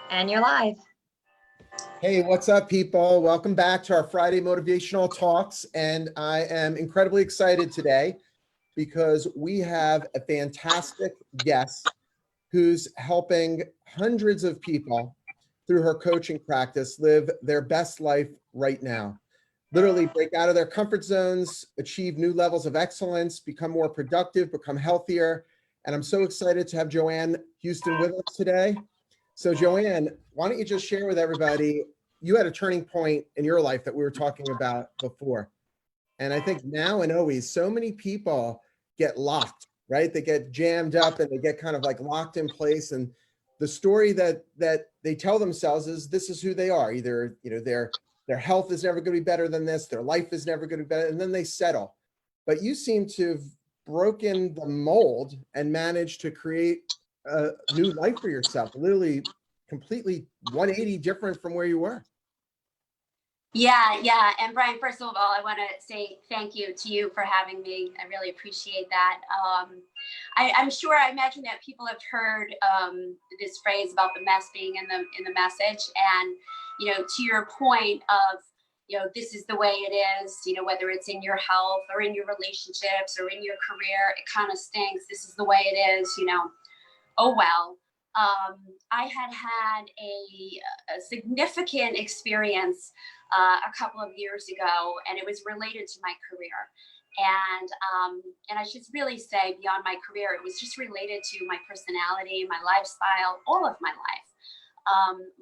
And you're live. Hey, what's up, people? Welcome back to our Friday Motivational Talks. And I am incredibly excited today because we have a fantastic guest who's helping hundreds of people through her coaching practice live their best life right now. Literally break out of their comfort zones, achieve new levels of excellence, become more productive, become healthier. And I'm so excited to have Joanne Houston with us today. So Joanne, why don't you just share with everybody, you had a turning point in your life that we were talking about before. And I think now and always, so many people get locked, right? They get jammed up and they get kind of like locked in place. And the story that they tell themselves is this is who they are. Either, their health is never going to be better than this. Their life is never going to be better. And then they settle. But you seem to have broken the mold and managed to create a new life for yourself, literally completely 180 different from where you were. Yeah. And Bryan, first of all, I want to say thank you to you for having me. I really appreciate that. I imagine that people have heard this phrase about the mess being in the message. And, to your point of, this is the way it is, whether it's in your health or in your relationships or in your career, it kind of stinks. This is the way it is, oh, well. I had a significant experience a couple of years ago, and it was related to my career. And I should really say beyond my career, it was just related to my personality, my lifestyle, all of my life.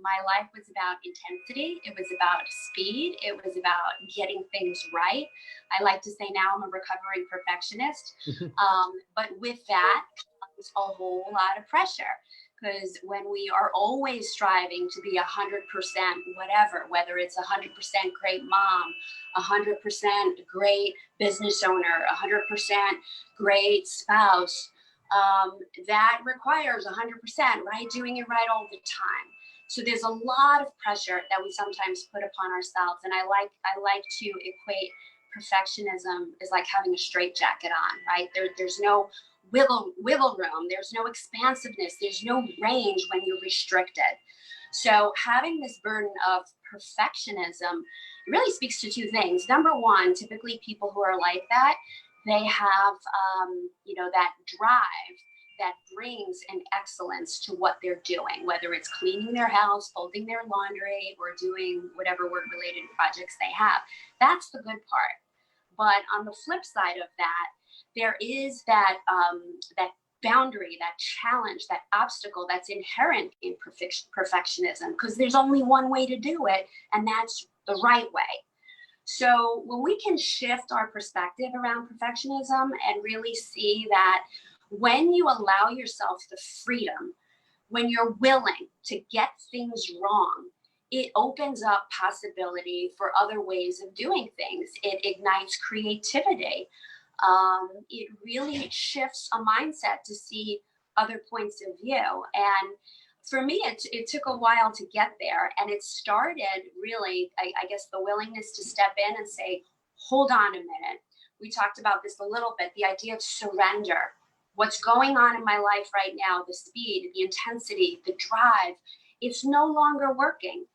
My life was about intensity. It was about speed. It was about getting things right. I like to say now I'm a recovering perfectionist. But with that comes a whole lot of pressure. Because when we are always striving to be 100% whatever, whether it's 100% great mom, 100% great business owner, 100% great spouse, that requires 100%, right? Doing it right all the time. So there's a lot of pressure that we sometimes put upon ourselves. And I like to equate perfectionism as like having a straitjacket on, right? There's no wiggle room. There's no expansiveness. There's no range when you're restricted. So having this burden of perfectionism really speaks to two things. Number one, typically people who are like that, they have, that drive that brings an excellence to what they're doing, whether it's cleaning their house, folding their laundry, or doing whatever work-related projects they have. That's the good part. But on the flip side of that, there is that boundary, that challenge, that obstacle that's inherent in perfectionism, because there's only one way to do it, and that's the right way. So when we can shift our perspective around perfectionism and really see that when you allow yourself the freedom, when you're willing to get things wrong, it opens up possibility for other ways of doing things. It ignites creativity. It really shifts a mindset to see other points of view. And for me, it took a while to get there. And it started really, I guess, the willingness to step in and say, hold on a minute. We talked about this a little bit, the idea of surrender. What's going on in my life right now, the speed, the intensity, the drive, it's no longer working.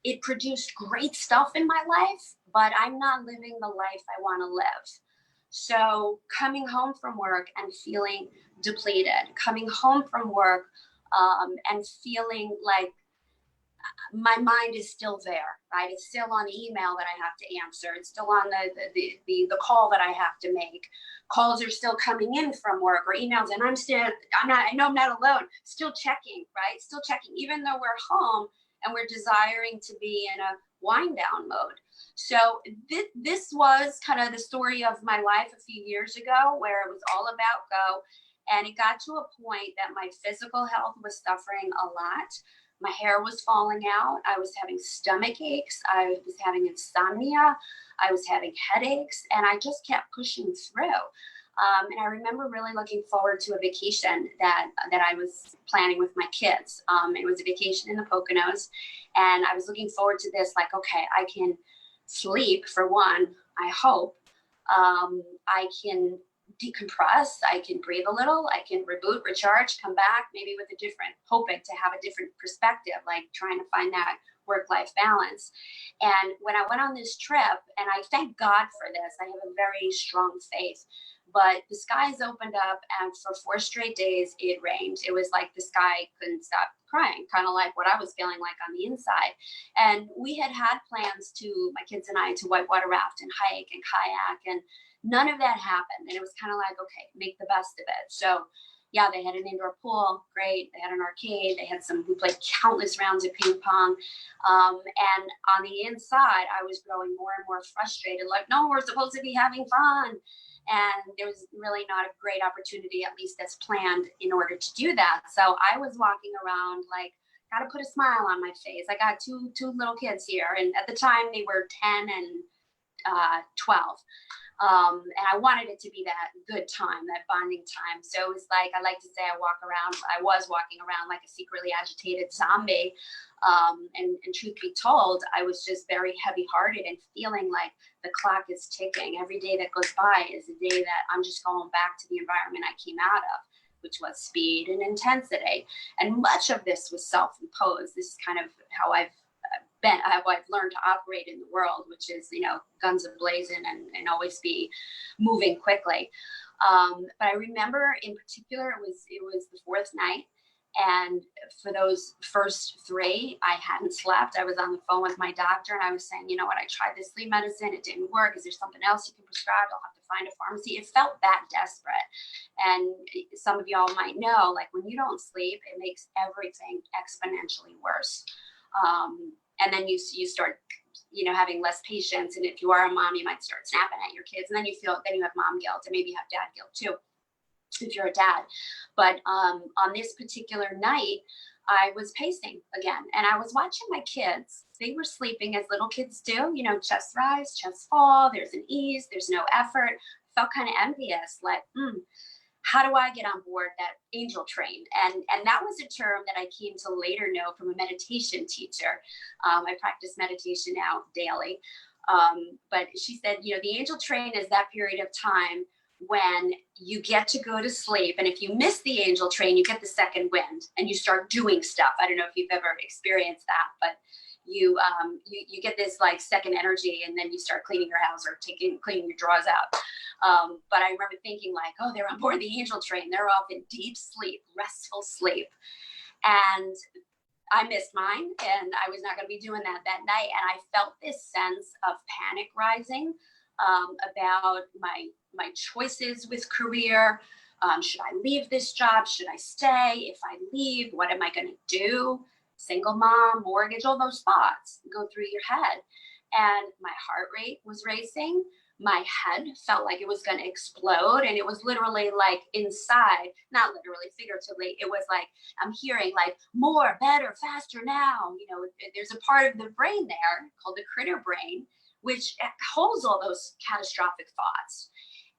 It produced great stuff in my life, but I'm not living the life I want to live. So coming home from work and feeling depleted, coming home from work and feeling like my mind is still there, right? It's still on the email that I have to answer. It's still on the call that I have to make. Calls are still coming in from work or emails, and I know I'm not alone, still checking, right? Still checking, even though we're home and we're desiring to be in a wind down mode. So this was kind of the story of my life a few years ago, where it was all about go. And it got to a point that my physical health was suffering a lot. My hair was falling out. I was having stomach aches. I was having insomnia. I was having headaches, and I just kept pushing through. And I remember really looking forward to a vacation that I was planning with my kids. It was a vacation in the Poconos, and I was looking forward to this, like, okay, I can sleep for one, I hope. I can decompress. I can breathe a little. I can reboot, recharge, come back, maybe with a different, hoping to have a different perspective, like trying to find that work-life balance. And when I went on this trip, and I thank God for this, I have a very strong faith, but the skies opened up, and for 4 straight days it rained. It was like the sky couldn't stop crying, kind of like what I was feeling like on the inside. And we had plans to, my kids and I, to whitewater raft and hike and kayak, and none of that happened. And it was kind of like, okay, make the best of it. So yeah, they had an indoor pool, great. They had an arcade. They had we played countless rounds of ping pong. And on the inside, I was growing more and more frustrated. Like, no, we're supposed to be having fun. And there was really not a great opportunity, at least that's planned, in order to do that. So I was walking around like, got to put a smile on my face. I got two little kids here. And at the time they were 10 and 12. And I wanted it to be that good time, that bonding time. So it was like, I like to say I was walking around like a secretly agitated zombie. And truth be told, I was just very heavy hearted and feeling like the clock is ticking. Every day that goes by is a day that I'm just going back to the environment I came out of, which was speed and intensity. And much of this was self-imposed. This is kind of how I've learned to operate in the world, which is, guns a-blazing and always be moving quickly. But I remember in particular, it was the 4th night. And for those first 3, I hadn't slept. I was on the phone with my doctor and I was saying, you know what, I tried this sleep medicine. It didn't work. Is there something else you can prescribe? I'll have to find a pharmacy. It felt that desperate. And some of y'all might know, like when you don't sleep, it makes everything exponentially worse. And then you start, having less patience. And if you are a mom, you might start snapping at your kids. And then you have mom guilt, and maybe you have dad guilt too, if you're a dad. But on this particular night, I was pacing again, and I was watching my kids. They were sleeping as little kids do, chest rise, chest fall. There's an ease, there's no effort. Felt kind of envious, like, how do I get on board that angel train? And that was a term that I came to later know from a meditation teacher. I practice meditation now daily. But she said, the angel train is that period of time when you get to go to sleep. And if you miss the angel train, you get the second wind and you start doing stuff. I don't know if you've ever experienced that, but you get this like second energy, and then you start cleaning your house or cleaning your drawers out. But I remember thinking like, oh, they're on board the angel train. They're off in deep sleep, restful sleep. And I missed mine, and I was not going to be doing that night. And I felt this sense of panic rising about my choices with career. Should I leave this job? Should I stay? If I leave, what am I going to do? Single mom, mortgage, all those thoughts go through your head. And my heart rate was racing. My head felt like it was going to explode. And it was literally like inside, not literally, figuratively. It was like, I'm hearing like more, better, faster now. There's a part of the brain there called the critter brain, which holds all those catastrophic thoughts.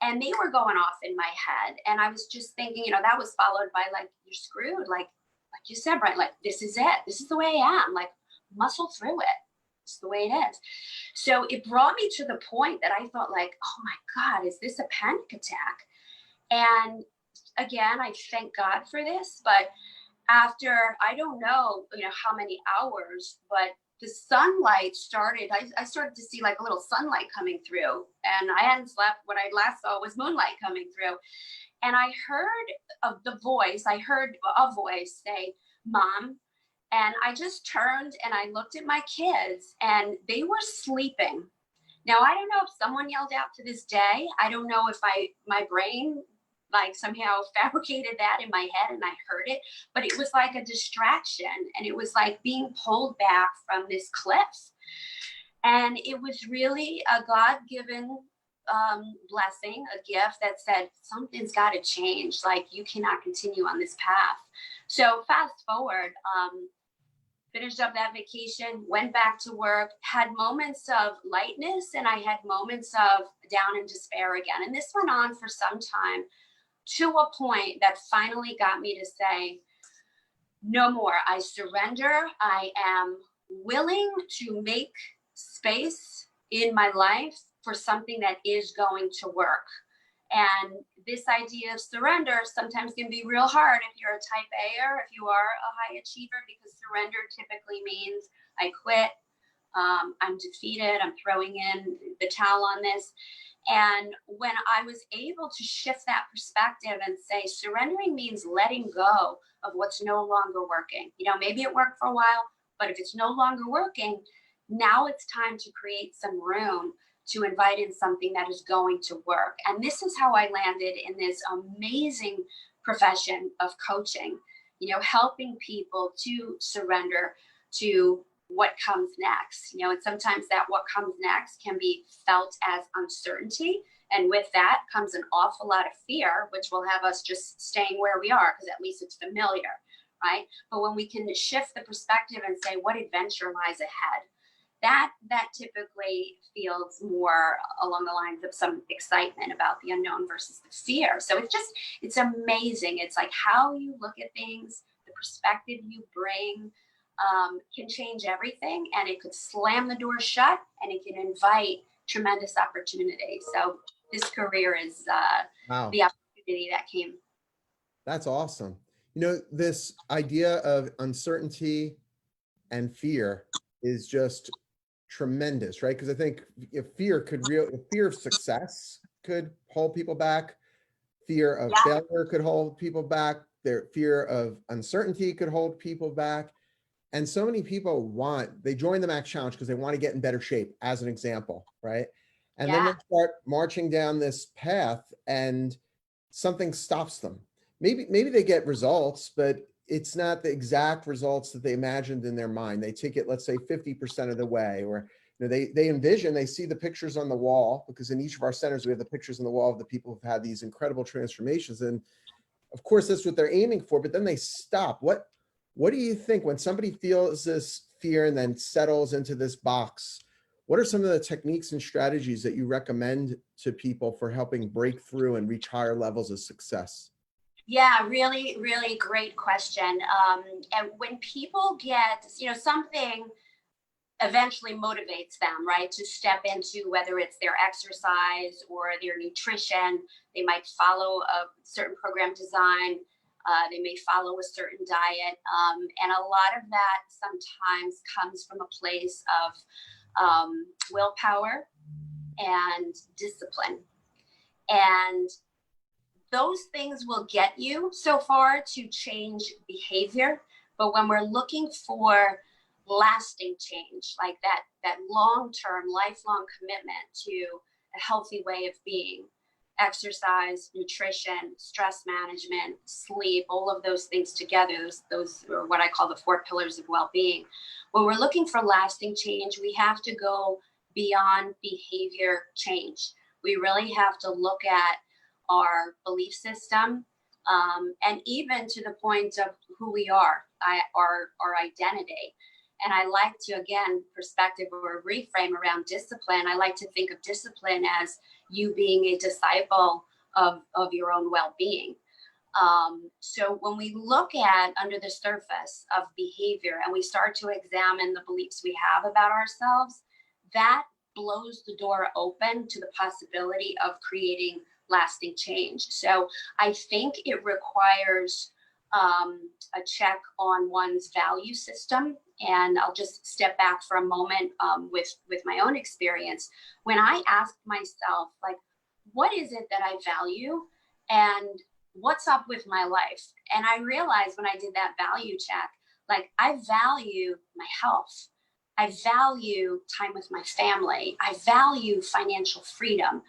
And they were going off in my head. And I was just thinking, that was followed by like, you're screwed. Like you said, Bryan, like, this is it. This is the way I am. Like, muscle through it. It's the way it is. So it brought me to the point that I thought like, oh my God, is this a panic attack? And again, I thank God for this. But after, I don't know, how many hours, but the sunlight started, I started to see like a little sunlight coming through, and I hadn't slept. What I last saw was moonlight coming through. And I heard a voice say, Mom. And I just turned and I looked at my kids, and they were sleeping. Now, I don't know if someone yelled out to this day. I don't know if my brain like somehow fabricated that in my head and I heard it, but it was like a distraction, and it was like being pulled back from this cliff. And it was really a God-given blessing, a gift that said, something's got to change. Like, you cannot continue on this path. So fast forward, finished up that vacation, went back to work, had moments of lightness, and I had moments of down in despair again. And this went on for some time, to a point that finally got me to say, no more. I surrender. I am willing to make space in my life for something that is going to work. And this idea of surrender sometimes can be real hard if you're a type A or if you are a high achiever, because surrender typically means I quit, I'm defeated, I'm throwing in the towel on this. And when I was able to shift that perspective and say surrendering means letting go of what's no longer working. You know, maybe it worked for a while, but if it's no longer working, now it's time to create some room to invite in something that is going to work. And this is how I landed in this amazing profession of coaching, you know, helping people to surrender to what comes next, you know, and sometimes that what comes next can be felt as uncertainty. And with that comes an awful lot of fear, which will have us just staying where we are because at least it's familiar, right? But when we can shift the perspective and say, what adventure lies ahead? That typically feels more along the lines of some excitement about the unknown versus the fear. So it's amazing. It's like how you look at things, the perspective you bring can change everything, and it could slam the door shut, and it can invite tremendous opportunity. So this career is Wow. the opportunity that came. That's awesome. You know, this idea of uncertainty and fear is just tremendous, right? Because I think if fear of success could hold people back, fear of failure could hold people back, their fear of uncertainty could hold people back. And so many people they join the Max Challenge because they want to get in better shape, as an example, right? And then they start marching down this path and something stops them. Maybe they get results, but it's not the exact results that they imagined in their mind. They take it, let's say 50% of the way, or you know, they see the pictures on the wall, because in each of our centers, we have the pictures on the wall of the people who've had these incredible transformations. And of course, that's what they're aiming for, but then they stop. What do you think when somebody feels this fear and then settles into this box? What are some of the techniques and strategies that you recommend to people for helping break through and reach higher levels of success? Yeah, really, really great question. And when people get, you know, something eventually motivates them, right, to step into whether it's their exercise or their nutrition, they might follow a certain program design. They may follow a certain diet. And a lot of that sometimes comes from a place of willpower and discipline. And those things will get you so far to change behavior. But when we're looking for lasting change, like that long-term, lifelong commitment to a healthy way of being, exercise, nutrition, stress management, sleep, all of those things together, those are what I call the 4 pillars of well-being. When we're looking for lasting change, we have to go beyond behavior change. We really have to look at our belief system, and even to the point of who we are, our identity. And I like to, again, perspective or reframe around discipline. I like to think of discipline as you being a disciple of your own well-being. So when we look at under the surface of behavior and we start to examine the beliefs we have about ourselves, that blows the door open to the possibility of creating lasting change. So I think it requires a check on one's value system. And I'll just step back for a moment with my own experience. When I asked myself, like, what is it that I value and what's up with my life? And I realized when I did that value check, like, I value my health. I value time with my family. I value financial freedom.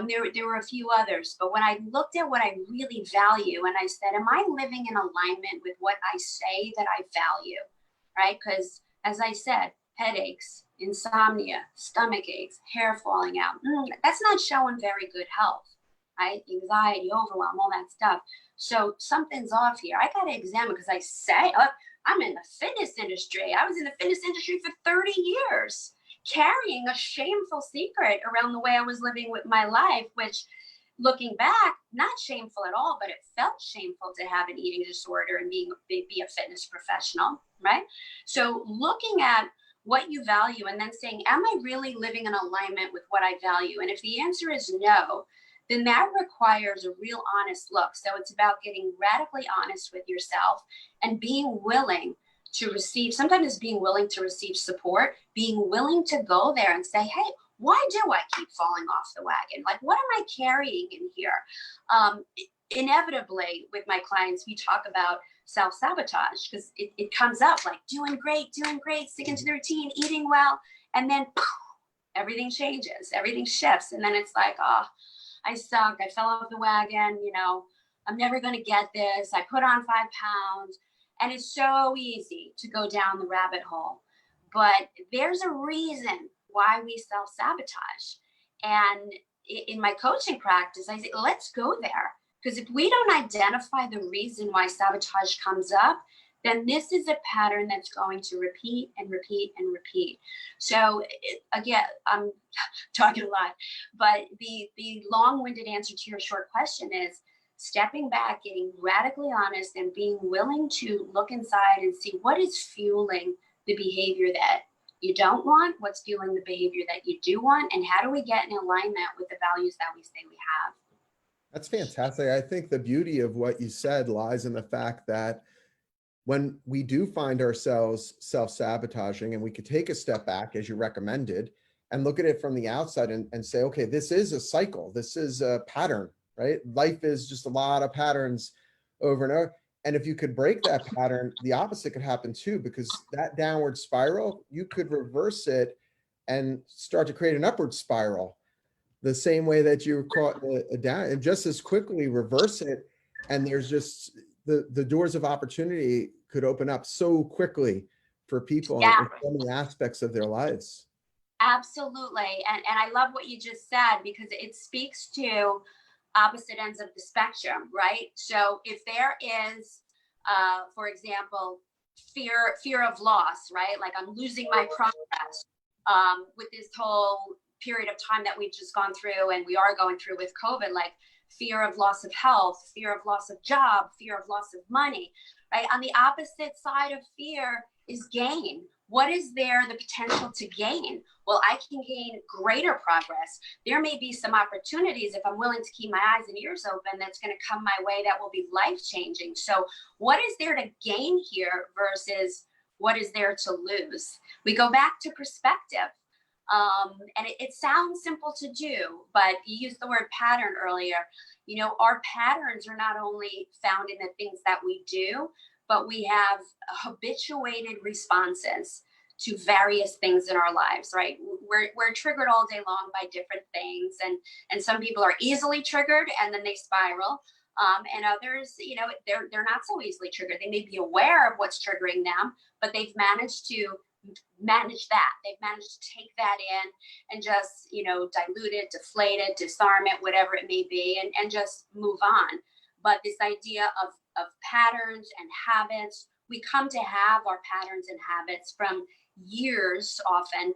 There were a few others, but when I looked at what I really value and I said, am I living in alignment with what I say that I value, right? Because as I said, headaches, insomnia, stomach aches, hair falling out, that's not showing very good health, right? Anxiety, overwhelm, all that stuff. So something's off here. I got to examine, because I say, I'm in the fitness industry. I was in the fitness industry for 30 years. Carrying a shameful secret around the way I was living with my life, which looking back, not shameful at all, but it felt shameful to have an eating disorder and be a fitness professional, right? So looking at what you value and then saying, am I really living in alignment with what I value? And if the answer is no, then that requires a real honest look. So it's about getting radically honest with yourself and being willing to receive, sometimes it's being willing to receive support, being willing to go there and say, hey, why do I keep falling off the wagon? Like, what am I carrying in here? Inevitably, with my clients, we talk about self-sabotage because it comes up like doing great, sticking to the routine, eating well, and then poof, everything changes, everything shifts. And then it's like, oh, I suck. I fell off the wagon. You know, I'm never going to get this. I put on 5 pounds. And it's so easy to go down the rabbit hole. But there's a reason why we self-sabotage. And in my coaching practice, I say, let's go there. Because if we don't identify the reason why sabotage comes up, then this is a pattern that's going to repeat and repeat and repeat. So again, I'm talking a lot, but the long-winded answer to your short question is stepping back, getting radically honest, and being willing to look inside and see what is fueling the behavior that you don't want, what's fueling the behavior that you do want, and how do we get in alignment with the values that we say we have. That's fantastic. I think the beauty of what you said lies in the fact that when we do find ourselves self-sabotaging, and we could take a step back, as you recommended, and look at it from the outside and say, okay, this is a cycle. This is a pattern, right? Life is just a lot of patterns over and over. And if you could break that pattern, the opposite could happen too, because that downward spiral, you could reverse it and start to create an upward spiral. The same way that you caught a down, and just as quickly reverse it. And there's just the doors of opportunity could open up so quickly for people in so many aspects of their lives. Absolutely. And I love what you just said, because it speaks to opposite ends of the spectrum, right? So if there is, for example, fear of loss, right? Like I'm losing my progress with this whole period of time that we've just gone through and we are going through with COVID, like fear of loss of health, fear of loss of job, fear of loss of money, right? On the opposite side of fear is gain. What is there the potential to gain? Well, I can gain greater progress. There may be some opportunities if I'm willing to keep my eyes and ears open that's going to come my way that will be life-changing. So what is there to gain here versus what is there to lose? We go back to perspective. And it sounds simple to do, but you used the word pattern earlier. You know, our patterns are not only found in the things that we do, but we have habituated responses to various things in our lives, right? We're triggered all day long by different things. And some people are easily triggered and then they spiral. And others, you know, they're not so easily triggered. They may be aware of what's triggering them, but they've managed to manage that. They've managed to take that in and just, you know, dilute it, deflate it, disarm it, whatever it may be, and just move on. But this idea of patterns and habits, we come to have our patterns and habits from years often,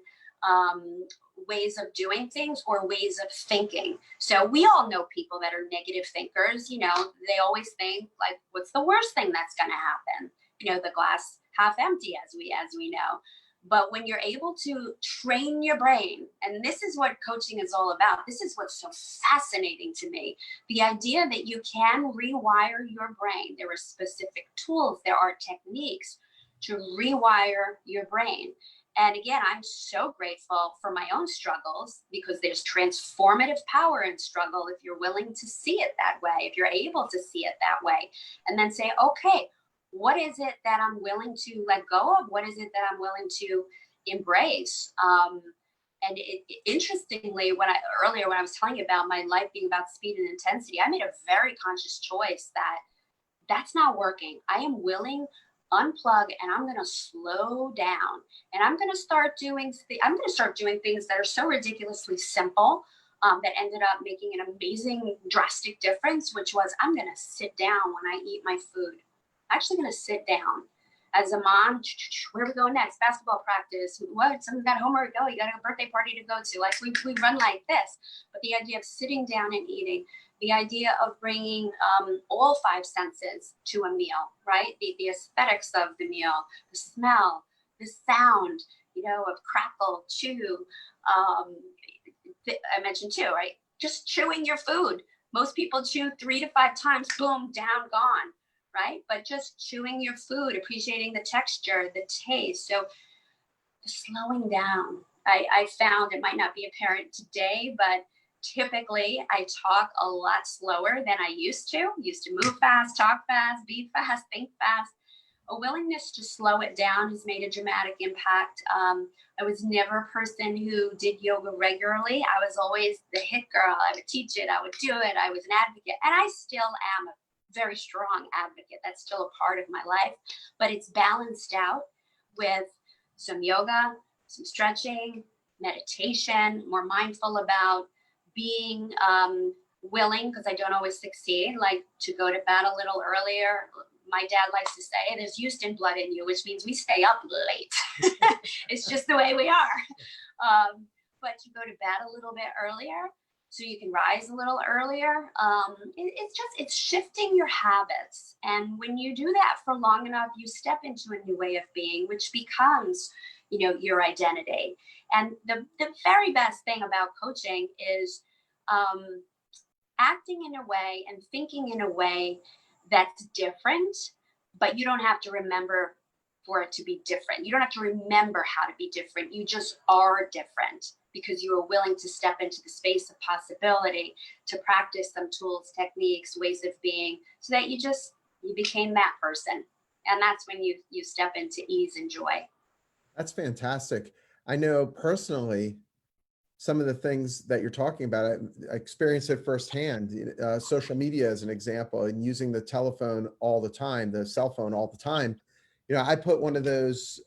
ways of doing things or ways of thinking. So we all know people that are negative thinkers. You know, they always think like, what's the worst thing that's going to happen? You know, the glass half empty, as we know. But when you're able to train your brain, and this is what coaching is all about, this is what's so fascinating to me, the idea that you can rewire your brain. There are specific tools, there are techniques to rewire your brain. And again, I'm so grateful for my own struggles, because there's transformative power in struggle if you're willing to see it that way, if you're able to see it that way, and then say, okay, what is it that I'm willing to let go of? What is it that I'm willing to embrace? And interestingly, earlier when I was telling you about my life being about speed and intensity, I made a very conscious choice that that's not working. I am willing unplug and I'm going to slow down, and I'm going to start doing things that are so ridiculously simple that ended up making an amazing drastic difference, which was I'm going to sit down when I eat my food. I'm actually going to sit down. As a mom, where are we going next? Basketball practice. What? Someone got homework? Go. You got a birthday party to go to. Like we run like this. But the idea of sitting down and eating, the idea of bringing all 5 senses to a meal, right? The aesthetics of the meal, the smell, the sound, you know, of crackle, chew. I mentioned too, right? just chewing your food. Most people chew 3 to 5 times, boom, down, gone, right? But just chewing your food, appreciating the texture, the taste. So slowing down. I found it might not be apparent today, but typically I talk a lot slower than I used to move fast, talk fast, be fast, think fast. A willingness to slow it down has made a dramatic impact. I was never a person who did yoga regularly. I was always the hit girl. I would teach it, I would do it. I was an advocate, and I still am a very strong advocate. That's still a part of my life, but it's balanced out with some yoga, some stretching, meditation, more mindful about being willing, because I don't always succeed, like to go to bed a little earlier. My dad likes to say there's Houston blood in you, which means we stay up late. It's just the way we are. But to go to bed a little bit earlier so you can rise a little earlier. It's shifting your habits. And when you do that for long enough, you step into a new way of being, which becomes, your identity. And the very best thing about coaching is acting in a way and thinking in a way that's different, but you don't have to remember for it to be different. You don't have to remember how to be different. You just are different because you are willing to step into the space of possibility, to practice some tools, techniques, ways of being, so that you became that person. And that's when you step into ease and joy. That's fantastic. I know personally, some of the things that you're talking about, I experienced it firsthand. Social media as an example, and using the telephone all the time, the cell phone all the time. I put one of those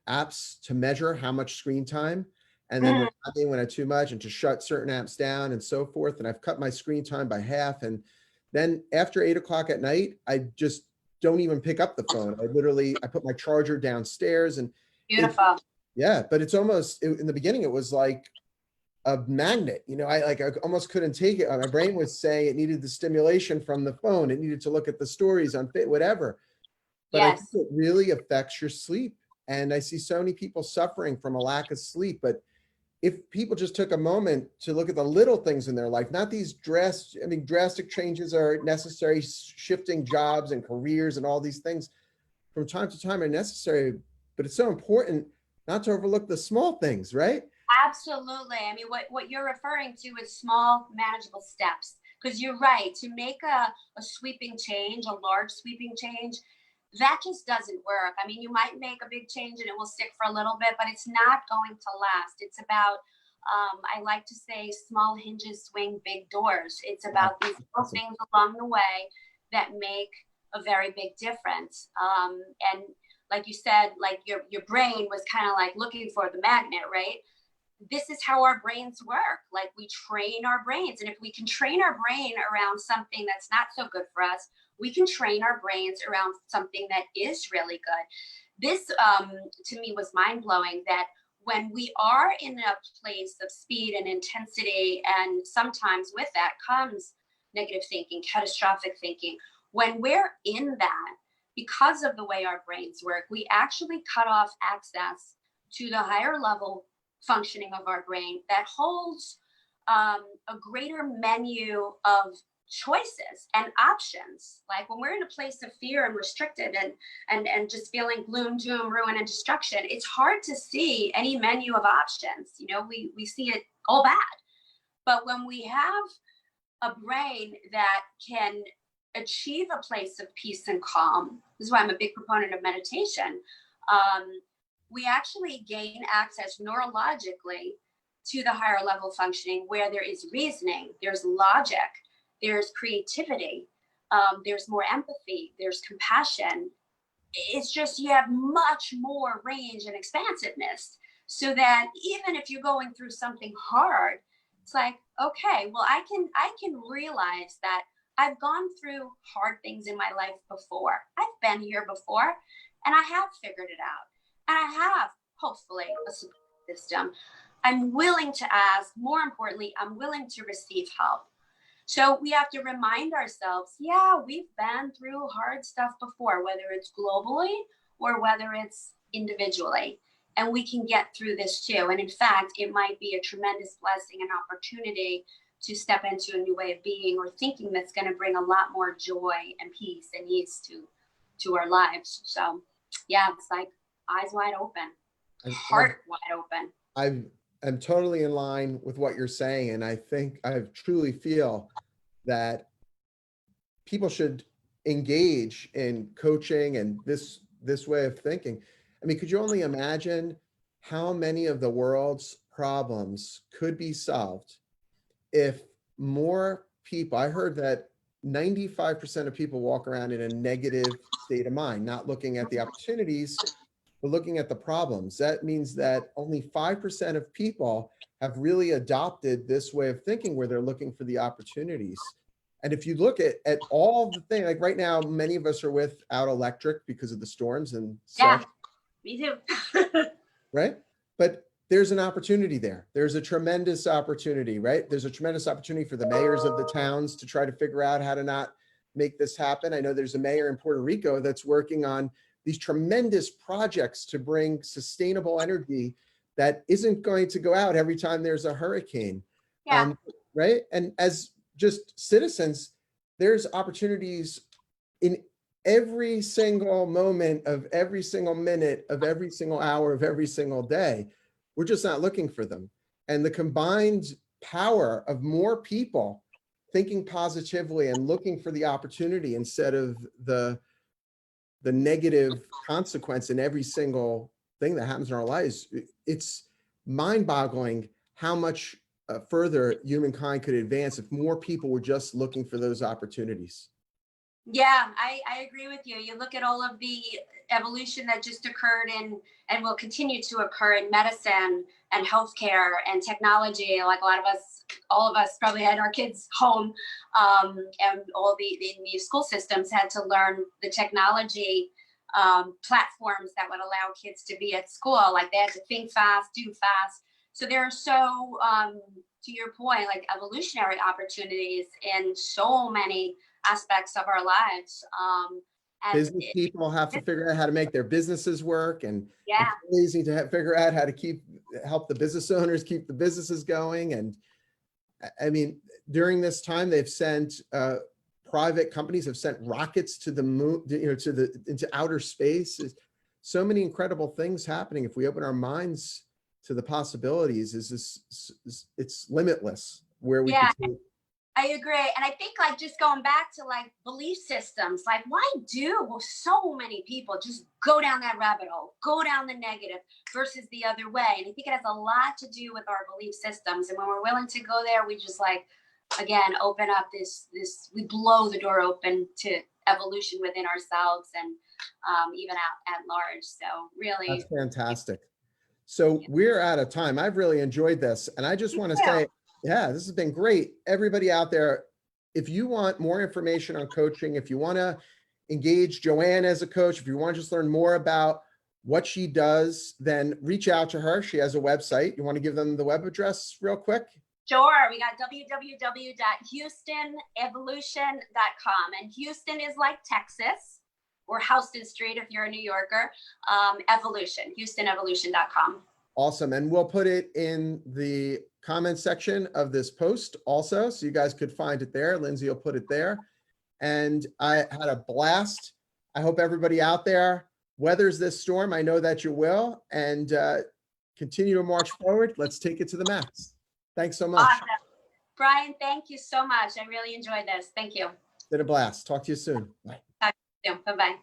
apps to measure how much screen time, and then when I too much, and to shut certain apps down and so forth. And I've cut my screen time by half. And then after 8 o'clock at night, I just don't even pick up the phone. I put my charger downstairs, and beautiful. But it's almost, in the beginning, it was like a magnet. I almost couldn't take it. My brain was saying it needed the stimulation from the phone. It needed to look at the stories on whatever. But I think it really affects your sleep. And I see so many people suffering from a lack of sleep. But if people just took a moment to look at the little things in their life, not these drastic changes are necessary, shifting jobs and careers and all these things from time to time are necessary. But it's so important not to overlook the small things, right? Absolutely. I mean, what you're referring to is small, manageable steps. Because you're right, to make a sweeping change, a large sweeping change, that just doesn't work. I mean, you might make a big change and it will stick for a little bit, but it's not going to last. It's about, I like to say, small hinges swing big doors. It's about these little things along the way that make a very big difference. And like you said, like your brain was kind of like looking for the magnet, right? This is how our brains work. Like, we train our brains. And if we can train our brain around something that's not so good for us, we can train our brains around something that is really good. This, to me, was mind-blowing, that when we are in a place of speed and intensity, and sometimes with that comes negative thinking, catastrophic thinking, when we're in that, because of the way our brains work, we actually cut off access to the higher level functioning of our brain that holds a greater menu of choices and options. Like when we're in a place of fear and restricted and just feeling gloom, doom, ruin, and destruction, it's hard to see any menu of options. We see it all bad. But when we have a brain that can achieve a place of peace and calm, this is why I'm a big proponent of meditation, we actually gain access neurologically to the higher level functioning, where there is reasoning, there's logic, there's creativity, there's more empathy, there's compassion. It's just, you have much more range and expansiveness, so that even if you're going through something hard, it's like, okay, well, I can realize that I've gone through hard things in my life before. I've been here before, and I have figured it out. And I have, hopefully, a support system. I'm willing to ask. More importantly, I'm willing to receive help. So we have to remind ourselves, we've been through hard stuff before, whether it's globally or whether it's individually. And we can get through this too. And in fact, it might be a tremendous blessing and opportunity to step into a new way of being or thinking that's going to bring a lot more joy and peace and ease to our lives. So yeah, it's like eyes wide open, heart wide open. I'm totally in line with what you're saying. And I think I truly feel that people should engage in coaching and this way of thinking. I mean, could you only imagine how many of the world's problems could be solved if more people, I heard that 95% of people walk around in a negative state of mind, not looking at the opportunities, but looking at the problems. That means that only 5% of people have really adopted this way of thinking where they're looking for the opportunities. And if you look at all the things, like right now, many of us are without electric because of the storms and Yeah, such, me too. right? But there's an opportunity there. There's a tremendous opportunity, right? There's a tremendous opportunity for the mayors of the towns to try to figure out how to not make this happen. I know there's a mayor in Puerto Rico that's working on these tremendous projects to bring sustainable energy that isn't going to go out every time there's a hurricane. Yeah. Right? And as just citizens, there's opportunities in every single moment of every single minute of every single hour of every single day. We're just not looking for them. And the combined power of more people thinking positively and looking for the opportunity instead of the negative consequence in every single thing that happens in our lives, it's mind-boggling how much further humankind could advance if more people were just looking for those opportunities. Yeah, I agree with you. You look at all of the evolution that just occurred in and will continue to occur in medicine and healthcare and technology. Like a lot of us, all of us probably had our kids home, and all the school systems had to learn the technology platforms that would allow kids to be at school. Like they had to think fast, do fast. So there are so, to your point, like evolutionary opportunities in so many aspects of our lives. And Business people have to figure out how to make their businesses work, and yeah, employees need to figure out how to help the business owners keep the businesses going. And I mean, during this time, they've sent private companies have sent rockets to the moon, into outer space. So many incredible things happening. If we open our minds to the possibilities, it's limitless where we can take. I agree. And I think like just going back to like belief systems, like why do so many people just go down that rabbit hole, go down the negative versus the other way? And I think it has a lot to do with our belief systems. And when we're willing to go there, we just like, again, open up we blow the door open to evolution within ourselves and even at large. So really. That's fantastic. So we're out of time. I've really enjoyed this. And I just want to say, yeah, this has been great. Everybody out there, if you want more information on coaching, if you want to engage Joanne as a coach, if you want to just learn more about what she does, then reach out to her. She has a website. You want to give them the web address real quick? Sure. We got www.houstonevolution.com. And Houston is like Texas, or Houston Street if you're a New Yorker. Evolution, houstonevolution.com. Awesome. And we'll put it in the comment section of this post also, so you guys could find it there. Lindsay will put it there. And I had a blast. I hope everybody out there weathers this storm. I know that you will, and continue to march forward. Let's take it to the max. Thanks so much. Awesome. Bryan, thank you so much. I really enjoyed this. Thank you. Been a blast. Talk to you soon. Bye. Talk to you soon. Bye-bye.